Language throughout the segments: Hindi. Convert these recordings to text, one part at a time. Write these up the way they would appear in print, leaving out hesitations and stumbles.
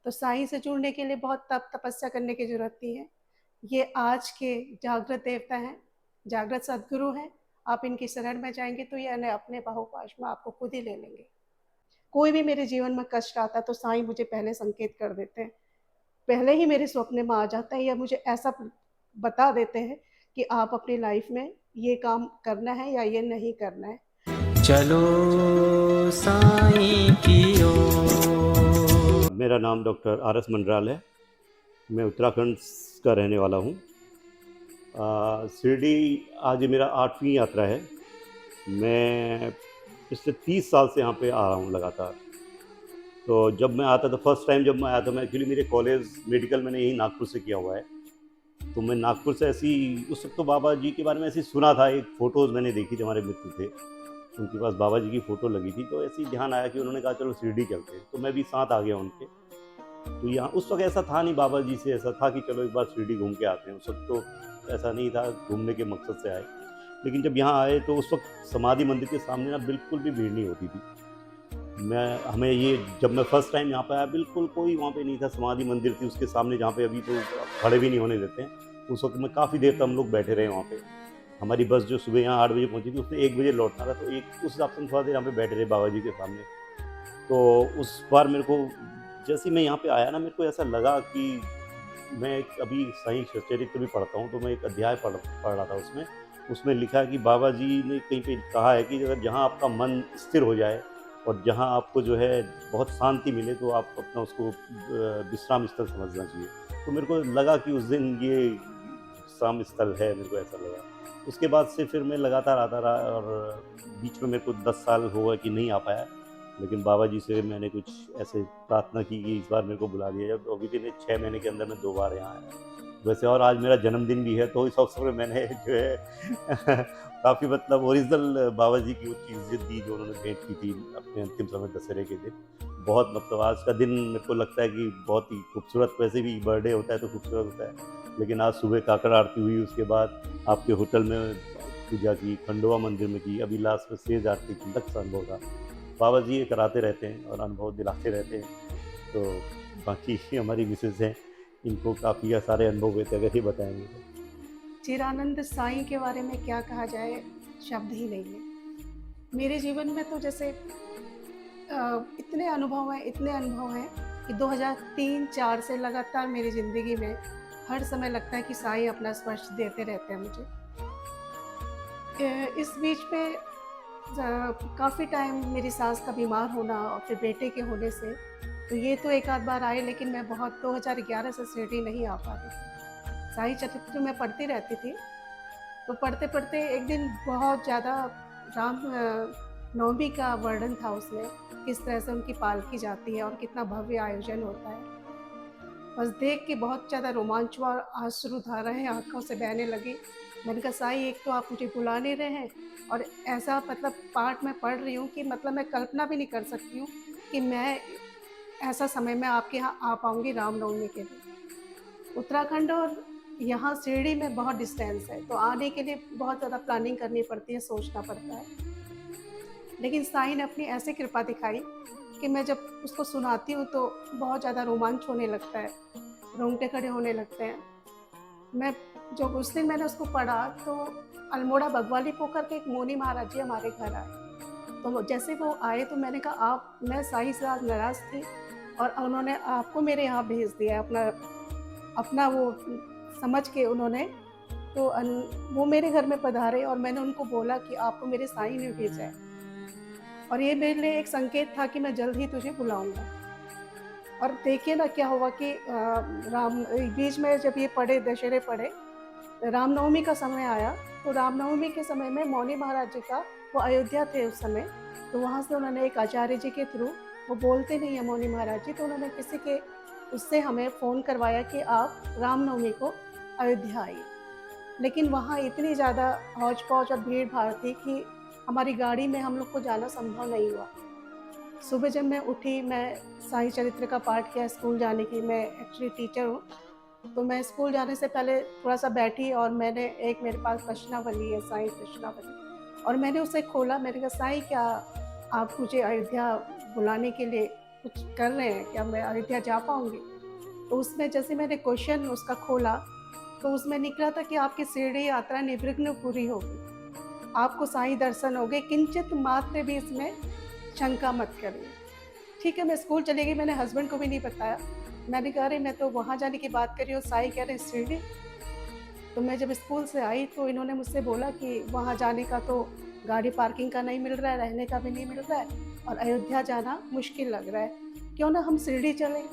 तो साईं से जुड़ने के लिए बहुत तप तपस्या करने की ज़रूरत नहीं है। ये आज के जागृत देवता हैं, जागृत सद्गुरु हैं। आप इनकी शरण में जाएँगे तो ये इन्हें अपने बाहुपाश में आपको खुद ही ले लेंगे। कोई भी मेरे जीवन में कष्ट आता है तो साईं मुझे पहले संकेत कर देते हैं। पहले ही मेरे स्वप्न में आ जाता है या मुझे ऐसा बता देते हैं कि आप अपनी लाइफ में ये काम करना है या ये नहीं करना है। चलो साईं की ओर। मेरा नाम डॉक्टर आर एस मंडराल है। मैं उत्तराखंड का रहने वाला हूँ। शिरडी आज ये मेरा 8वीं यात्रा है। मैं पिछले 30 साल से यहाँ पे आ रहा हूँ लगातार। तो जब मैं आता था, फर्स्ट टाइम जब मैं आया था, मैं एक्चुअली मेरे कॉलेज मेडिकल मैंने यहीं नागपुर से किया हुआ है। तो मैं नागपुर से ऐसी उस वक्त तो बाबा जी के बारे में ऐसे ही सुना था, एक फ़ोटोज़ मैंने देखी थी, हमारे मित्र थे, उनके पास बाबा जी की फ़ोटो लगी थी, तो ऐसे ही ध्यान आया कि उन्होंने कहा चलो शिरडी चलते हैं, तो मैं भी साथ आ गया उनके। तो यहाँ उस वक्त ऐसा था नहीं बाबा जी से, ऐसा था कि चलो एक बार शिरडी घूम के आते हैं। उस वक्त तो ऐसा नहीं था, घूमने के मकसद से आए। लेकिन जब यहाँ आए तो उस वक्त समाधि मंदिर के सामने ना बिल्कुल भी भीड़ नहीं होती थी। हमें ये जब मैं फर्स्ट टाइम यहाँ पे आया, बिल्कुल कोई वहाँ पे नहीं था। समाधि मंदिर थी उसके सामने, जहाँ पे अभी तो खड़े भी नहीं होने देते हैं। उस वक्त में काफ़ी देर तक हम लोग बैठे रहे वहाँ पे। हमारी बस जो सुबह यहाँ 8 बजे पहुँची थी, उसने 1 बजे लौटना था, तो एक उस हिसाब से हम थोड़ा देर यहाँ पे बैठे रहे बाबा जी के सामने। तो उस बार मेरे को, जैसे ही मैं यहाँ पे आया ना, मेरे को ऐसा लगा कि मैं अभी साईं सच्चरित्र भी पढ़ता हूँ, तो मैं एक अध्याय पढ़ रहा था उसमें। उसमें लिखा है कि बाबा जी ने कहीं पे कहा है कि अगर जहाँ आपका मन स्थिर हो जाए और जहाँ आपको जो है बहुत शांति मिले, तो आप अपना उसको विश्राम स्थल समझना चाहिए। तो मेरे को लगा कि उस दिन ये विश्राम स्थल है, मेरे को ऐसा लगा। उसके बाद से फिर मैं लगातार आता रहा, और बीच में मेरे को 10 साल हो गए कि नहीं आ पाया। लेकिन बाबा जी से मैंने कुछ ऐसे प्रार्थना की कि इस बार मेरे को बुला लिया जाए। अभी दिन 6 महीने के अंदर मैं 2 बार यहाँ आया। वैसे और आज मेरा जन्मदिन भी है, तो इस अवसर पे मैंने जो है काफ़ी मतलब ओरिजिनल बाबा जी की वो चीज़ें दी जो उन्होंने भेंट की थी अपने अंतिम समय दशहरे के दिन। बहुत मतलब आज का दिन मेरे को लगता है कि बहुत ही खूबसूरत, वैसे भी बर्थडे होता है तो खूबसूरत होता है। लेकिन आज सुबह काकड़ आरती हुई, उसके बाद आपके होटल में पूजा की, खंडोवा मंदिर में की, अभी लास्ट में सेज आरती की, दक्ष अनुभव था। बाबा जी ये कराते रहते हैं और अनुभव दिलाते रहते हैं। तो बाकी हमारी मिसेज़ हैं, इनको काफ़ी सारे अनुभव हुए थे, अगर ये बताएँगे तो। चिरानंद साईं के बारे में क्या कहा जाए, शब्द ही नहीं है। मेरे जीवन में तो जैसे इतने अनुभव हैं कि 2003-4 से लगातार मेरी ज़िंदगी में हर समय लगता है कि साईं अपना स्पर्श देते रहते हैं मुझे। इस बीच में काफ़ी टाइम मेरी सास का बीमार होना और फिर बेटे के होने से, तो ये तो एक आध बार आए, लेकिन मैं बहुत 2011 से शिरडी नहीं आ पा रही थी। साईं चरित्र मैं पढ़ती रहती थी, तो पढ़ते-पढ़ते एक दिन बहुत ज़्यादा नवमी का वर्णन था उसमें, किस तरह से उनकी पालकी जाती है और कितना भव्य आयोजन होता है। बस देख के बहुत ज़्यादा रोमांच हुआ, अश्रुधाराएँ आँखों से बहने लगी। मैंने कहा साईं, एक तो आप मुझे बुला नहीं रहे हैं और ऐसा मतलब पाठ मैं पढ़ रही हूँ कि मतलब मैं कल्पना भी नहीं कर सकती हूँ कि मैं ऐसा समय में आपके यहाँ आ पाऊँगी रामनवमी के लिए। उत्तराखंड और यहाँ शिरडी में बहुत डिस्टेंस है, तो आने के लिए बहुत ज़्यादा प्लानिंग करनी पड़ती है, सोचना पड़ता है। लेकिन साईं ने अपनी ऐसी कृपा दिखाई कि मैं जब उसको सुनाती हूँ तो बहुत ज़्यादा रोमांच होने लगता है, रोंगटे खड़े होने लगते हैं। मैं जब उस दिन मैंने उसको पढ़ा तो अल्मोड़ा बगवाली पोखर के एक मोनी महाराज जी हमारे घर आए। तो जैसे वो आए तो मैंने कहा आप, मैं साईं से आज नाराज़ थी और उन्होंने आपको मेरे यहाँ भेज दिया है, अपना अपना वो समझ के उन्होंने। तो वो मेरे घर में पधारे और मैंने उनको बोला कि आपको मेरे साईं ने भेजा है और ये मेरे लिए एक संकेत था कि मैं जल्द ही तुझे बुलाऊँगा। और देखिए ना क्या हुआ कि बीच में जब ये पढ़े, दशहरे पढ़े, रामनवमी का समय आया, तो रामनवमी के समय में मौनी महाराज जी का, वो अयोध्या थे उस समय, तो वहाँ से उन्होंने एक आचार्य जी के थ्रू, वो बोलते नहीं है मौनी महाराज जी, तो उन्होंने किसी के उससे हमें फ़ोन करवाया कि आप रामनवमी को अयोध्या आइए। लेकिन वहाँ इतनी ज़्यादा हौच-पौच और भीड़-भाड़ थी कि हमारी गाड़ी में हम लोग को जाना संभव नहीं हुआ। सुबह जब मैं उठी, मैं साईं चरित्र का पाठ किया स्कूल जाने की, मैं एक्चुअली टीचर हूँ, तो मैं स्कूल जाने से पहले थोड़ा-सा बैठी और मैंने एक, मेरे पास कृष्णावली है, साईं कृष्णावली, और मैंने उसे खोला। मैंने कहा साईं, क्या आप मुझे अयोध्या बुलाने के लिए कुछ कर रहे हैं, क्या मैं अयोध्या जा पाऊँगी? तो उसमें जैसे मैंने क्वेश्चन उसका खोला, तो उसमें निकला था कि आपकी शिरडी यात्रा निर्विघ्न पूरी होगी। आपको साईं दर्शन होंगे, किंचित मात्र भी इसमें शंका मत करिए। ठीक है, मैं स्कूल चली गई, मैंने हस्बैंड को भी नहीं बताया। मैंने कहा, अरे मैं तो वहाँ जाने की बात कर रही हूँ, साईं कह रहे हैं शिरडी। तो मैं जब स्कूल से आई तो इन्होंने मुझसे बोला कि वहाँ जाने का तो गाड़ी पार्किंग का नहीं मिल रहा है, रहने का भी नहीं मिल रहा है और अयोध्या जाना मुश्किल लग रहा है। क्यों ना हम शिरडी चलें?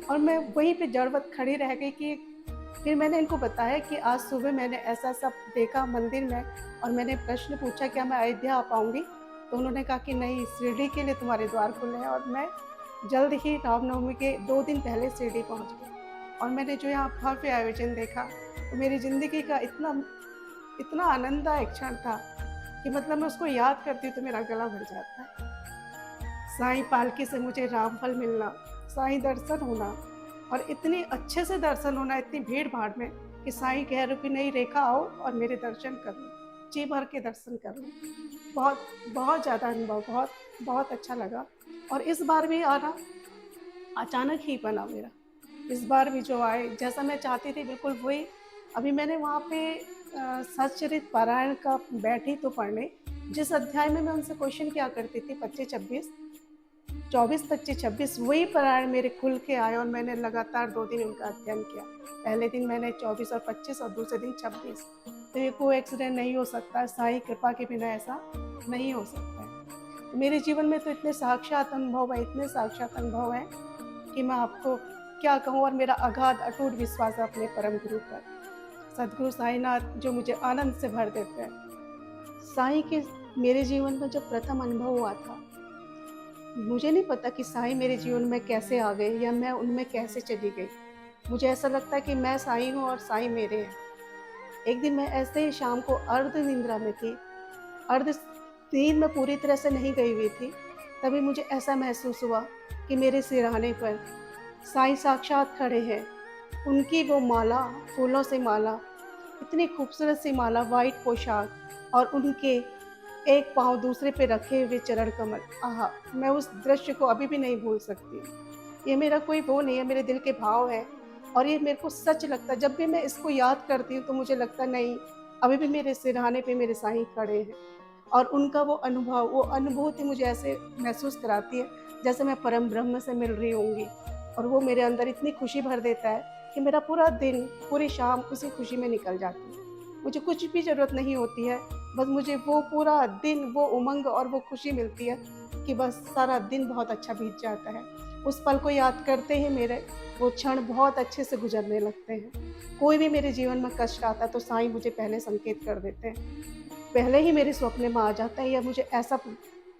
और मैं वहीं पे जड़वत खड़ी रह गई कि फिर मैंने इनको बताया कि आज सुबह मैंने ऐसा सब देखा मंदिर में और मैंने प्रश्न पूछा, क्या मैं अयोध्या आ पाऊँगी? तो उन्होंने कहा कि नहीं, शिरडी के लिए तुम्हारे द्वार खुले हैं। और मैं जल्द ही रामनवमी के 2 दिन पहले शिरडी पहुँच गई और मैंने जो यहाँ भव्य आयोजन देखा, तो मेरी ज़िंदगी का इतना इतना आनंददायक क्षण था कि मतलब मैं उसको याद करती हूँ तो मेरा गला भर जाता है। साईं पालकी से मुझे रामफल मिलना, साईं दर्शन होना और इतनी अच्छे से दर्शन होना इतनी भीड़-भाड़ में कि साईं कह रहे कि नहीं रेखा आओ और मेरे दर्शन कर लो, जी भर के दर्शन कर लो। बहुत बहुत ज़्यादा अनुभव, बहुत बहुत अच्छा लगा। और इस बार भी आना अचानक ही बना मेरा। इस बार भी जो आए, जैसा मैं चाहती थी बिल्कुल वही। अभी मैंने वहाँ पे सच्चरित पारायण का बैठी तो पढ़ने, जिस अध्याय में मैं उनसे क्वेश्चन किया करती थी 25-26, 24-25-26 वही पारायण मेरे खुल के आए और मैंने लगातार 2 दिन उनका अध्ययन किया। पहले दिन मैंने 24 और 25 और दूसरे दिन 26। तो ये कोइंसिडेंस नहीं हो सकता है, साईं कृपा के बिना ऐसा नहीं हो सकता है। मेरे जीवन में तो इतने साक्षात अनुभव हैं, इतने साक्षात अनुभव हैं कि मैं आपको क्या कहूँ। और मेरा अगाध अटूट विश्वास है अपने परम गुरु पर, सद्गुरु साईनाथ, जो मुझे आनंद से भर देते हैं। साईं के मेरे जीवन में जो प्रथम अनुभव हुआ था, मुझे नहीं पता कि साईं मेरे जीवन में कैसे आ गए या मैं उनमें कैसे चली गई। मुझे ऐसा लगता है कि मैं साईं हूँ और साईं मेरे हैं। एक दिन मैं ऐसे ही शाम को अर्ध निंद्रा में थी, अर्ध नींद में पूरी तरह से नहीं गई हुई थी, तभी मुझे ऐसा महसूस हुआ कि मेरे सिरहाने पर साईं साक्षात खड़े हैं। उनकी वो माला, फूलों से माला, इतनी खूबसूरत सी माला, वाइट पोशाक और उनके एक पाँव दूसरे पे रखे हुए चरण कमल। आहा! मैं उस दृश्य को अभी भी नहीं भूल सकती। ये मेरा कोई वो नहीं है, मेरे दिल के भाव हैं और ये मेरे को सच लगता है। जब भी मैं इसको याद करती हूँ तो मुझे लगता है नहीं, अभी भी मेरे सिरहाने पे मेरे साईं खड़े हैं और उनका वो अनुभव, वो अनुभूति मुझे ऐसे महसूस कराती है जैसे मैं परम ब्रह्म से मिल रही होंगी। और वो मेरे अंदर इतनी खुशी भर देता है कि मेरा पूरा दिन, पूरी शाम उसी खुशी में निकल जाती है। मुझे कुछ भी ज़रूरत नहीं होती है, बस मुझे वो पूरा दिन, वो उमंग और वो खुशी मिलती है कि बस सारा दिन बहुत अच्छा बीत जाता है। उस पल को याद करते ही मेरे वो क्षण बहुत अच्छे से गुजरने लगते हैं। कोई भी मेरे जीवन में कष्ट आता है तो साईं मुझे पहले संकेत कर देते हैं, पहले ही मेरे स्वप्न में आ जाता है या मुझे ऐसा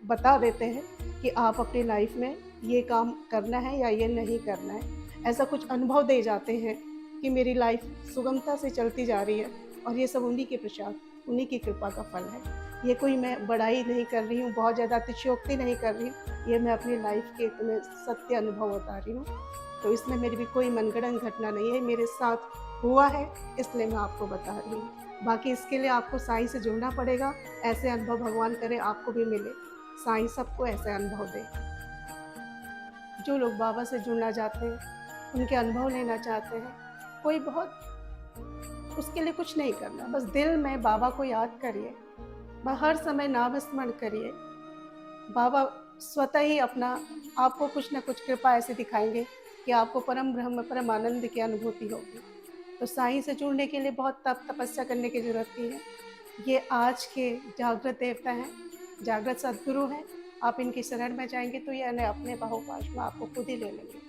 बता देते हैं कि आप अपनी लाइफ में ये काम करना है या ये नहीं करना है। ऐसा कुछ अनुभव दे जाते हैं कि मेरी लाइफ सुगमता से चलती जा रही है और ये सब उन्हीं के प्रसाद, उन्हीं की कृपा का फल है। ये कोई मैं बड़ाई नहीं कर रही हूँ, बहुत ज़्यादा अतिशयोक्ति नहीं कर रही हूँ, ये मैं अपनी लाइफ के तुम्हें सत्य अनुभव बता रही हूँ। तो इसमें मेरी भी कोई मनगढ़ंत घटना नहीं है, मेरे साथ हुआ है इसलिए मैं आपको बता रही हूँ। बाकी इसके लिए आपको साईं से जुड़ना पड़ेगा, ऐसे अनुभव भगवान करे आपको भी मिले। साईं सबको ऐसे अनुभव दे। जो लोग बाबा से जुड़ना चाहते हैं, उनके अनुभव लेना चाहते हैं, कोई बहुत उसके लिए कुछ नहीं करना, बस दिल में बाबा को याद करिए, हर समय नाम स्मरण करिए। बाबा स्वतः ही अपना आपको कुछ न कुछ कृपा ऐसे दिखाएंगे कि आपको परम ब्रह्म, परम आनंद की अनुभूति होगी। तो साईं से जुड़ने के लिए बहुत तपस्या करने की ज़रूरत नहीं है। ये आज के जागृत देवता हैं, जागृत सद्गुरु हैं। आप इनकी शरण में जाएंगे तो ये अपने बाहुपाश में आपको खुद ही ले लेंगे।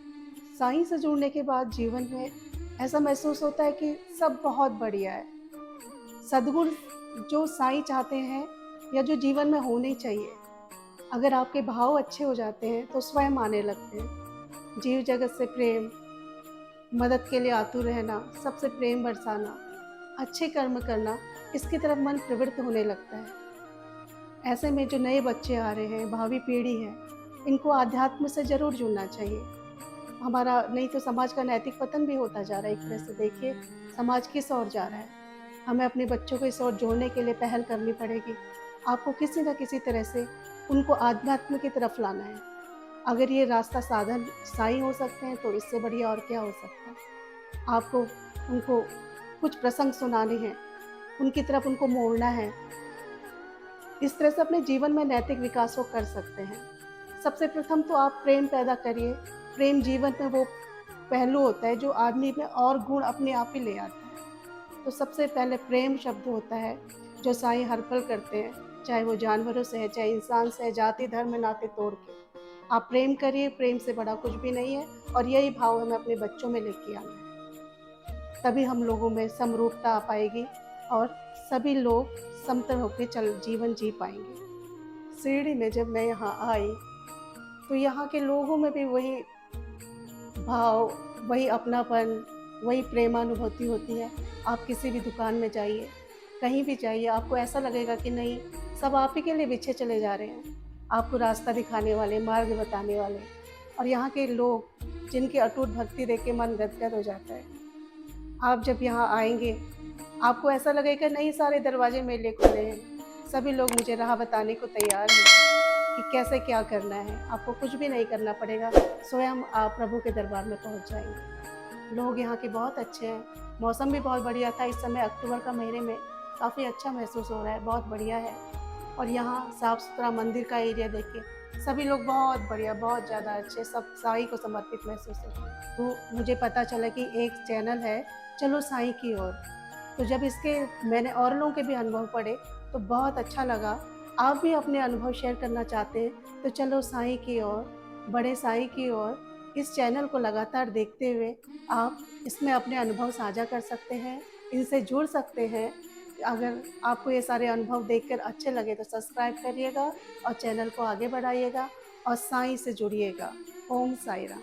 साईं से जुड़ने के बाद जीवन में ऐसा महसूस होता है कि सब बहुत बढ़िया है। सद्गुरु जो साईं चाहते हैं या जो जीवन में होने चाहिए, अगर आपके भाव अच्छे हो जाते हैं तो स्वयं आने लगते हैं। जीव जगत से प्रेम, मदद के लिए आतुर रहना, सबसे प्रेम बरसाना, अच्छे कर्म करना, इसकी तरफ मन प्रवृत्त होने लगता है। ऐसे में जो नए बच्चे आ रहे हैं, भावी पीढ़ी है, इनको आध्यात्म से ज़रूर जुड़ना चाहिए। हमारा नहीं तो समाज का नैतिक पतन भी होता जा रहा है। एक तरह से देखिए समाज किस ओर जा रहा है। हमें अपने बच्चों को इस ओर जोड़ने के लिए पहल करनी पड़ेगी। आपको किसी न किसी तरह से उनको आध्यात्म की तरफ लाना है। अगर ये रास्ता साधन साईं हो सकते हैं तो इससे बढ़िया और क्या हो सकता है। आपको उनको कुछ प्रसंग सुनाने हैं, उनकी तरफ उनको मोड़ना है। इस तरह से अपने जीवन में नैतिक विकास को कर सकते हैं। सबसे प्रथम तो आप प्रेम पैदा करिए। प्रेम जीवन में वो पहलू होता है जो आदमी में और गुण अपने आप ही ले आता है। तो सबसे पहले प्रेम शब्द होता है जो साईं हर पल करते हैं, चाहे वो जानवरों से है, चाहे इंसान से है, जाति धर्म नाते तोड़ के। आप प्रेम करिए, प्रेम से बड़ा कुछ भी नहीं है और यही भाव हमें अपने बच्चों में लेके आना है। तभी हम लोगों में समरूपता आ पाएगी और सभी लोग समतल होकर जीवन जी पाएंगे। शिरडी में जब मैं यहाँ आई तो यहाँ के लोगों में भी वही भाव, वही अपनापन, वही प्रेमानुभूति होती है। आप किसी भी दुकान में जाइए, कहीं भी जाइए, आपको ऐसा लगेगा कि नहीं, सब आप ही के लिए पीछे चले जा रहे हैं। आपको रास्ता दिखाने वाले, मार्ग बताने वाले, और यहाँ के लोग जिनकी अटूट भक्ति देख के मन गदगद हो जाता है। आप जब यहाँ आएंगे आपको ऐसा लगेगा नहीं, सारे दरवाजे मेरे लिए खुले हैं, सभी लोग मुझे राह बताने को तैयार हैं कि कैसे क्या करना है। आपको कुछ भी नहीं करना पड़ेगा, स्वयं आप प्रभु के दरबार में पहुँच जाएंगे। लोग यहाँ के बहुत अच्छे हैं। मौसम भी बहुत बढ़िया था, इस समय अक्टूबर का महीने में काफ़ी अच्छा महसूस हो रहा है, बहुत बढ़िया है। और यहाँ साफ़ सुथरा मंदिर का एरिया देख के सभी लोग बहुत बढ़िया, बहुत ज़्यादा अच्छे, सब साईं को समर्पित महसूस होते हैं। तो मुझे पता चला कि एक चैनल है चलो साईं की ओर। तो जब इसके मैंने और लोगों के भी अनुभव पढ़े तो बहुत अच्छा लगा। आप भी अपने अनुभव शेयर करना चाहते हैं तो चलो साईं की ओर, बड़े साईं की ओर, इस चैनल को लगातार देखते हुए आप इसमें अपने अनुभव साझा कर सकते हैं, इनसे जुड़ सकते हैं। अगर आपको ये सारे अनुभव देखकर अच्छे लगे तो सब्सक्राइब करिएगा और चैनल को आगे बढ़ाइएगा और साईं से जुड़िएगा। ओम साईं राम।